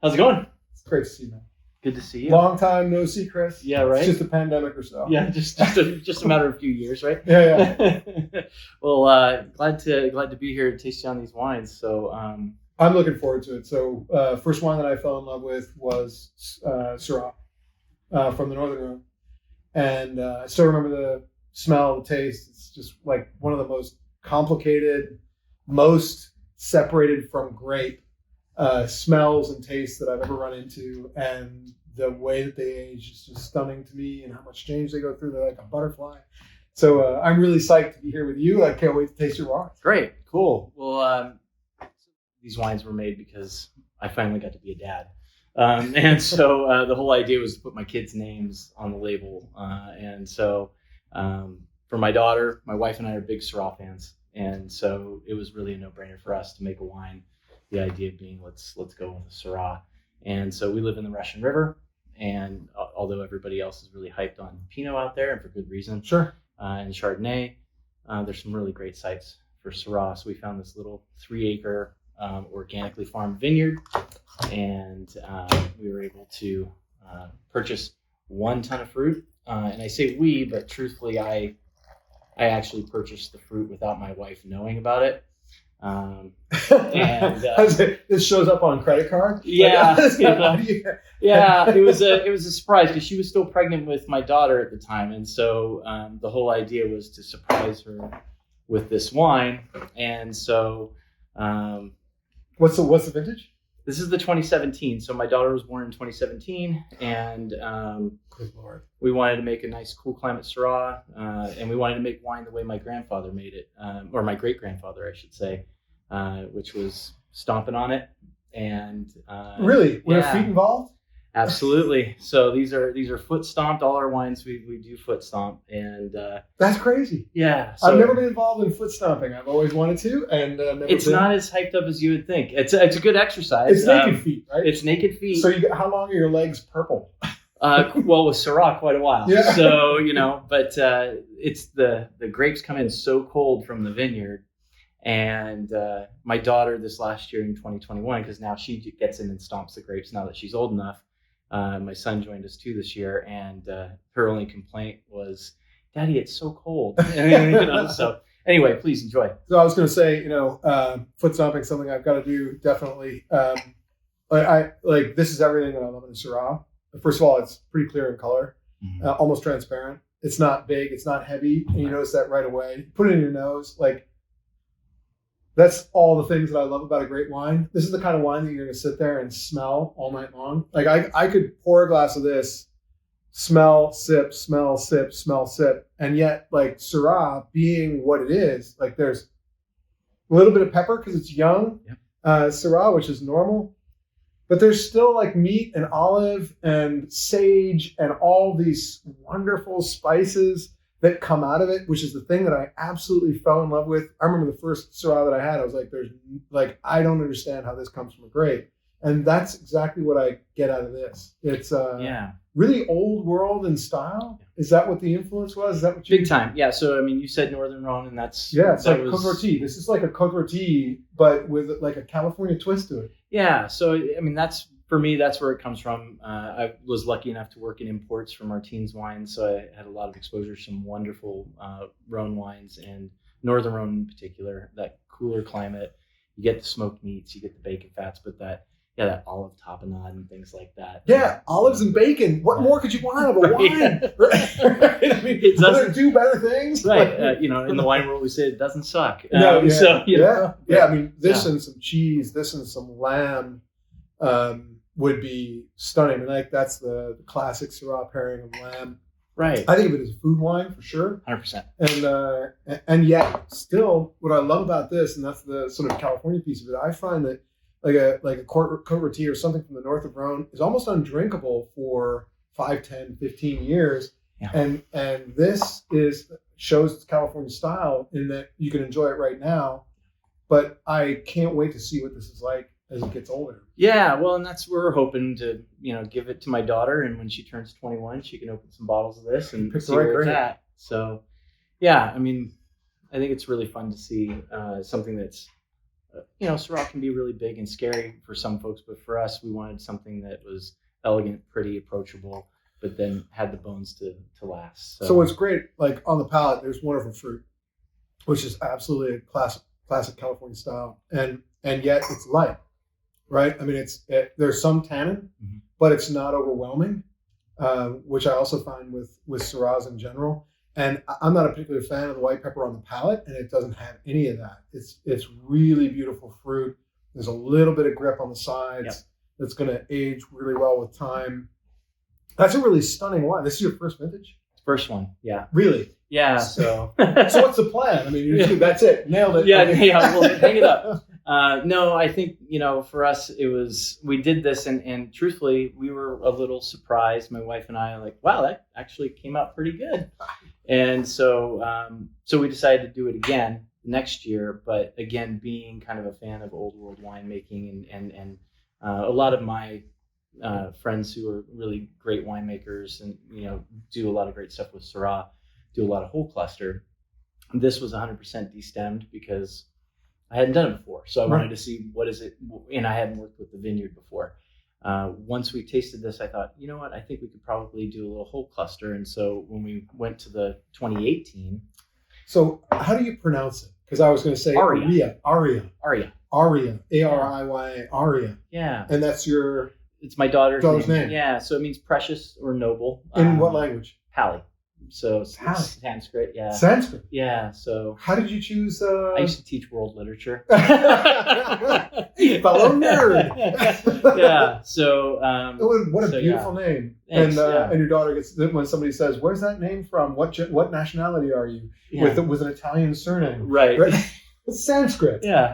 How's it going? It's great to see you, man. Good to see you. Long time no see, Chris. Yeah, right. It's just a pandemic or so. Yeah, just a matter of a few years, right? Yeah. Well, glad to be here to taste you on these wines. So, I'm looking forward to it. So, first wine that I fell in love with was Syrah from the Northern Rhone, and I still remember the smell, the taste. It's just like one of the most complicated, most separated from grape smells and tastes that I've ever run into, and the way that they age is just stunning to me, and how much change they go through. They're like a butterfly. So I'm really psyched to be here with you. I can't wait to taste your wines. Great, cool. Well, these wines were made because I finally got to be a dad, and so the whole idea was to put my kids' names on the label, and so for my daughter, my wife and I are big Syrah fans, and so it was really a no-brainer for us to make a wine. The idea being, let's go with a Syrah. And so we live in the Russian River, and although everybody else is really hyped on Pinot out there, and for good reason, Sure. And Chardonnay, there's some really great sites for Syrah. So we found this little 3-acre organically farmed vineyard, and we were able to purchase 1 ton of fruit. And I say we, but truthfully, I actually purchased the fruit without my wife knowing about it. And this shows up on credit card. Yeah, yeah. It was a surprise because she was still pregnant with my daughter at the time, and so the whole idea was to surprise her with this wine. And so, what's the vintage? This is the 2017. So my daughter was born in 2017, and Good Lord. We wanted to make a nice, cool climate Syrah, and we wanted to make wine the way my grandfather made it, or my great grandfather, I should say, which was stomping on it. And really, were feet involved? Absolutely. So these are foot stomped. All our wines we do foot stomp, and that's crazy. Yeah, so I've never been involved in foot stomping. I've always wanted to, and never it's been. Not as hyped up as you would think. It's a good exercise. It's naked feet, right? It's naked feet. So how long are your legs purple? Well, with Syrah, quite a while. Yeah. So but it's the grapes come in so cold from the vineyard. And my daughter this last year in 2021, because now she gets in and stomps the grapes now that she's old enough. My son joined us too this year, and her only complaint was, "Daddy, it's so cold." So anyway, please enjoy. So I was going to say, foot stomping is something I've got to do definitely. I like this is everything that I love in a Syrah. First of all, it's pretty clear in color, almost transparent. It's not big, it's not heavy, and you notice that right away. Put it in your nose, like. That's all the things that I love about a great wine. This is the kind of wine that you're going to sit there and smell all night long. Like I could pour a glass of this, smell, sip, smell, sip, smell, sip. And yet like Syrah being what it is, like there's a little bit of pepper because it's young, Syrah, which is normal. But there's still like meat and olive and sage and all these wonderful spices that come out of it, which is the thing that I absolutely fell in love with. I remember the first Syrah that I had, I was like, I don't understand how this comes from a grape. And that's exactly what I get out of this. It's really old world in style. Is that what the influence was? Is that what you Big time. Yeah. So, I mean, you said Northern Rhone, and it's like Côte Rôtie. This is like a Côte Rôtie, but with like a California twist to it. Yeah. So, I mean, for me, that's where it comes from. I was lucky enough to work in imports for Martine's wines, so I had a lot of exposure to some wonderful Rhone wines, and Northern Rhone in particular, that cooler climate. You get the smoked meats, you get the bacon fats, but that olive tapenade and things like that. Yeah, olives and bacon. What more could you want out of a wine? Right? I mean, it doesn't do better things. Right. In the wine world, we say it doesn't suck. No, yeah. So, I mean, this and some cheese, this and some lamb. Would be stunning. And like that's the classic Syrah pairing of lamb. Right. I think of it as a food wine for sure. 100%. And yet still what I love about this, and that's the sort of California piece of it, I find that like a Côte Rôtie or something from the north of Rhone is almost undrinkable for 5, 10, 15 years. Yeah. And this shows its California style in that you can enjoy it right now, but I can't wait to see what this is like as it gets older. Yeah, well, and that's where we're hoping to, give it to my daughter, and when she turns 21, she can open some bottles of this and see where it's at. So, yeah, I mean, I think it's really fun to see something that's Syrah can be really big and scary for some folks, but for us, we wanted something that was elegant, pretty, approachable, but then had the bones to last. So what's great, like on the palate, there's wonderful fruit, which is absolutely a classic California style, and yet it's light, right? I mean, there's some tannin, but it's not overwhelming, which I also find with Syrahs in general. And I'm not a particular fan of the white pepper on the palate, and it doesn't have any of that. It's really beautiful fruit. There's a little bit of grip on the sides that's going to age really well with time. That's a really stunning wine. This is your first vintage? First one, yeah. Really? Yeah, so. So what's the plan? I mean, that's it. Nailed it. Yeah, well, hang it up. No, I think, for us, we did this and truthfully, we were a little surprised. My wife and I are like, wow, that actually came out pretty good. And so we decided to do it again next year. But again, being kind of a fan of old world winemaking and a lot of my friends who are really great winemakers and, do a lot of great stuff with Syrah, do a lot of whole cluster. This was 100% destemmed because I hadn't done it before. So I wanted to see what is it, and I hadn't worked with the vineyard before. Once we tasted this, I thought, you know what, I think we could probably do a little whole cluster. And so when we went to the 2018. So how do you pronounce it? Because I was going to say Ariya. Ariya. A-R-I-Y, Ariya. Yeah. And that's it's my daughter's name. Yeah. So it means precious or noble. In what language? Pali. So Pali. Sanskrit, yeah. Sanskrit? Yeah, so. How did you choose? I used to teach world literature. Fellow nerd. Yeah, so. What a beautiful name. Thanks, and your daughter gets, when somebody says, where's that name from? What nationality are you? Yeah. With an Italian surname. Right. It's Sanskrit. Yeah,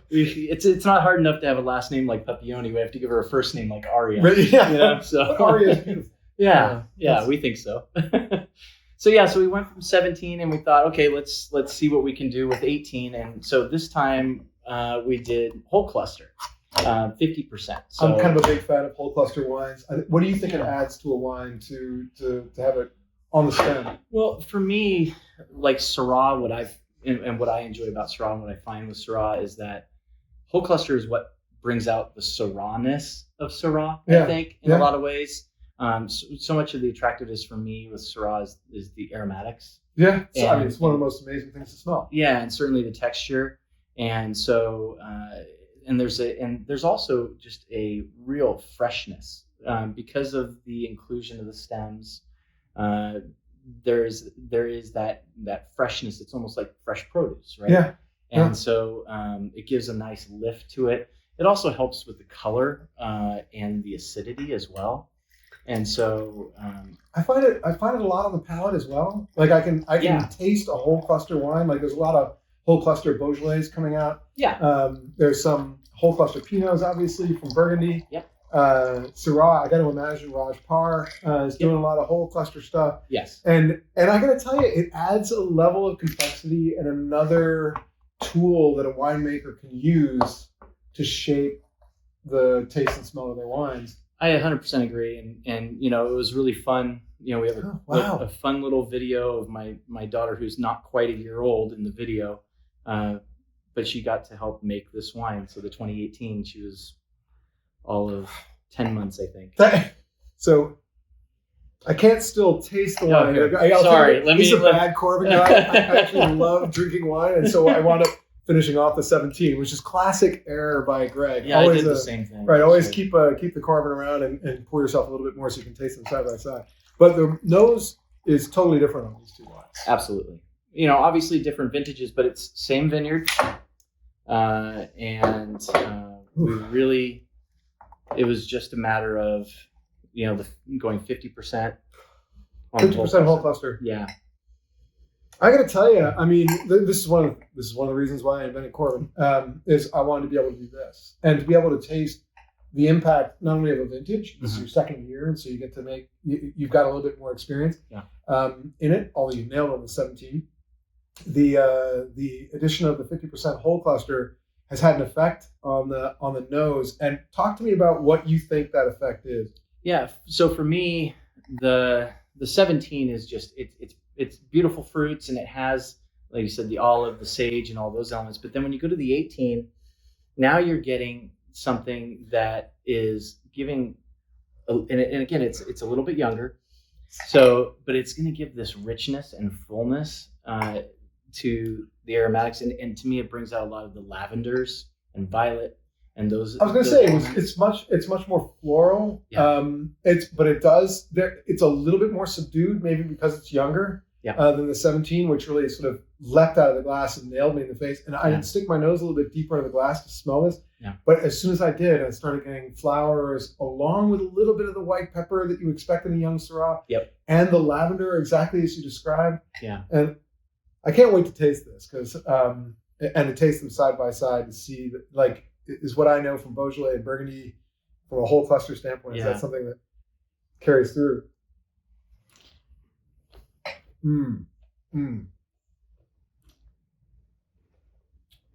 it's not hard enough to have a last name like Puppione. We have to give her a first name like Ariya. Right, yeah. So Ariya is beautiful. Yeah, we think so. So we went from 17 and we thought, okay, let's see what we can do with 18. And so this time we did whole cluster, 50%. So I'm kind of a big fan of whole cluster wines. What do you think it adds to a wine to have it on the stem? Well, for me, like Syrah, what I enjoy about Syrah and what I find with Syrah is that whole cluster is what brings out the Syrah-ness of Syrah, I think, in a lot of ways. So much of the attractiveness for me with Syrah is the aromatics. Yeah, it's one of the most amazing things to smell. Yeah, and certainly the texture. And so, there's also just a real freshness because of the inclusion of the stems. There is that freshness. It's almost like fresh produce, right? Yeah. And so it gives a nice lift to it. It also helps with the color and the acidity as well. And so I find it a lot on the palate as well. Like I can taste a whole cluster wine. Like there's a lot of whole cluster Beaujolais coming out. Yeah. There's some whole cluster Pinots obviously from Burgundy. Yep. Syrah, I got to imagine Raj Par is doing a lot of whole cluster stuff. Yes. And I got to tell you, it adds a level of complexity and another tool that a winemaker can use to shape the taste and smell of their wines. I 100% agree, and it was really fun. We have a fun little video of my daughter who's not quite a year old in the video, but she got to help make this wine. So the 2018, she was all of 10 months, I think. So I can't still taste the wine. Sorry, he's a bad Coravin guy. I actually love drinking wine, and so I wound up finishing off the 17, which is classic error by Greg. Yeah, I did the same thing. Right, always keep the Coravin around and pour yourself a little bit more so you can taste them side by side. But the nose is totally different on these two wines. Absolutely. Obviously different vintages, but it's same vineyard. We really, it was just a matter of, going 50%. 50% whole cluster. Yeah. I got to tell you, I mean, this is one of the reasons why I invented Coravin. Is I wanted to be able to do this and to be able to taste the impact not only of a vintage. This is your second year, and so you get to you've got a little bit more experience in it. Although you nailed on the 17, the addition of the 50% whole cluster has had an effect on the nose. And talk to me about what you think that effect is. Yeah. So for me, the 17 is just it's beautiful fruits, and it has, like you said, the olive, the sage, and all those elements. But then when you go to the 18, Now you're getting something that is giving, and again, it's a little bit younger, but it's going to give this richness and fullness to the aromatics, and to me, it brings out a lot of the lavenders and violet and those. I was going to say it's much more floral. Yeah. It's a little bit more subdued, maybe because it's younger. Yeah. Than the 17, which really sort of leapt out of the glass and nailed me in the face. And I didn't stick my nose a little bit deeper into the glass to smell this. Yeah. But as soon as I did, I started getting flowers along with a little bit of the white pepper that you expect in a young Syrah. Yep. And the lavender, exactly as you described. Yeah. And I can't wait to taste this and to taste them side by side to see that, like, is what I know from Beaujolais and Burgundy from a whole cluster standpoint. Is that something that carries through?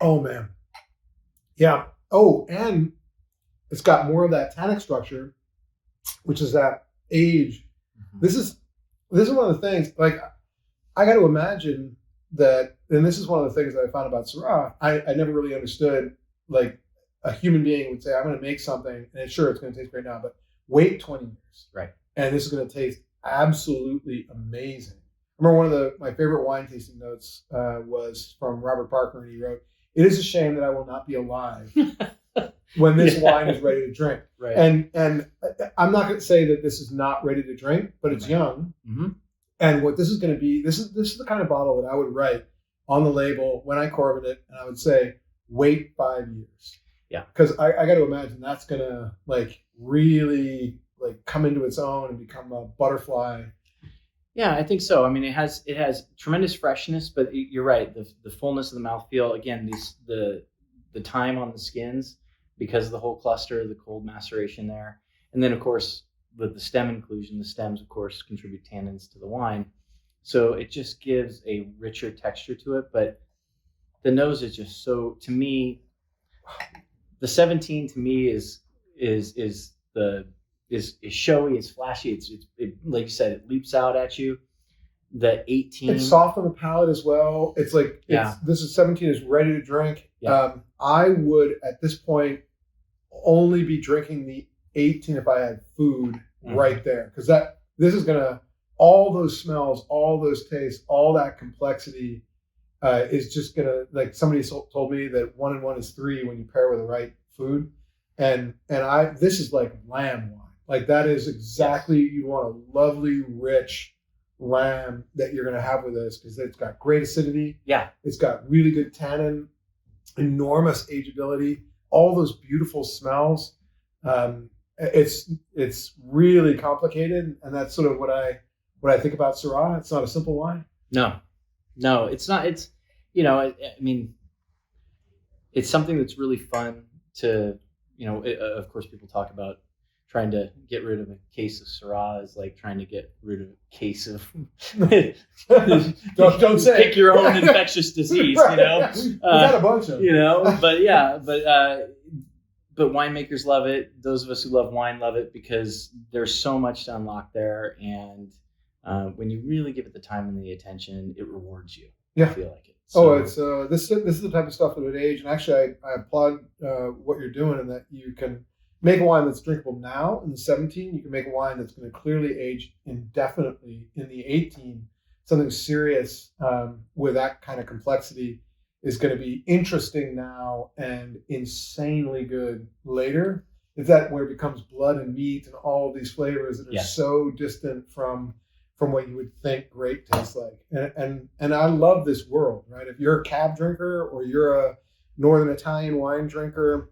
Oh man, yeah. Oh, and it's got more of that tannic structure, which is that age. Mm-hmm. This is one of the things. Like, I got to imagine that, and this is one of the things that I found about Syrah. I never really understood, like, a human being would say, "I'm going to make something, and sure, it's going to taste great now, but wait 20 years, right? And this is going to taste absolutely amazing." I remember one of my favorite wine tasting notes was from Robert Parker, and he wrote, "It is a shame that I will not be alive when this wine is ready to drink." Right. And I'm not going to say that this is not ready to drink, but it's young. Mm-hmm. And what this is going to be, this is the kind of bottle that I would write on the label when I Coravin it, and I would say, wait 5 years. Yeah. Because I got to imagine that's going to, like, really, like, come into its own and become a butterfly. Yeah, I think so. I mean, it has tremendous freshness, but you're right. The fullness of the mouthfeel, again, the time on the skins because of the whole cluster, the cold maceration there, and then of course with the stem inclusion, the stems of course contribute tannins to the wine, so it just gives a richer texture to it. But the nose is just so, to me, the 17 to me is showy, it's flashy, it like you said, it leaps out at you. The 18, it's soft on the palate as well. It's like, this is 17 is ready to drink. Yeah. I would at this point only be drinking the 18 if I had food right there, because this is gonna, all those smells, all those tastes, all that complexity is just gonna, like, somebody told me that 1 and 1 is 3 when you pair with the right food, and this is like lamb wine. Like, that is exactly, you want a lovely, rich lamb that you're going to have with this, because it's got great acidity. Yeah. It's got really good tannin, enormous ageability, all those beautiful smells. It's really complicated, and that's sort of what I think about Syrah. It's not a simple wine. No, it's not. It's, I mean, it's something that's really fun to, of course, people talk about trying to get rid of a case of Syrah is like trying to get rid of a case of don't say pick your own infectious disease, right. We got a bunch of but winemakers love it. Those of us who love wine love it because there's so much to unlock there, and when you really give it the time and the attention, it rewards you. Yeah. I feel like it. So, it's this is the type of stuff that would age, and actually I applaud what you're doing, in that you can make a wine that's drinkable now in the 17. You can make a wine that's going to clearly age indefinitely in the 18. Something serious with that kind of complexity is going to be interesting now and insanely good later. Is that where it becomes blood and meat and all of these flavors that are so distant from what you would think grape tastes like. And I love this world, right? If you're a cab drinker or you're a Northern Italian wine drinker,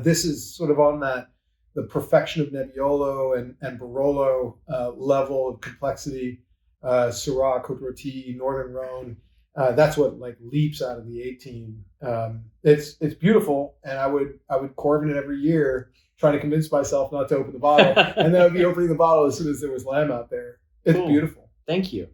this is sort of on the perfection of Nebbiolo and Barolo level of complexity. Syrah, Côte Rôtie, Northern Rhone. That's what, like, leaps out of the 18. It's beautiful, and I would Coravin it every year, trying to convince myself not to open the bottle, and then I'd be opening the bottle as soon as there was lamb out there. It's beautiful. Thank you.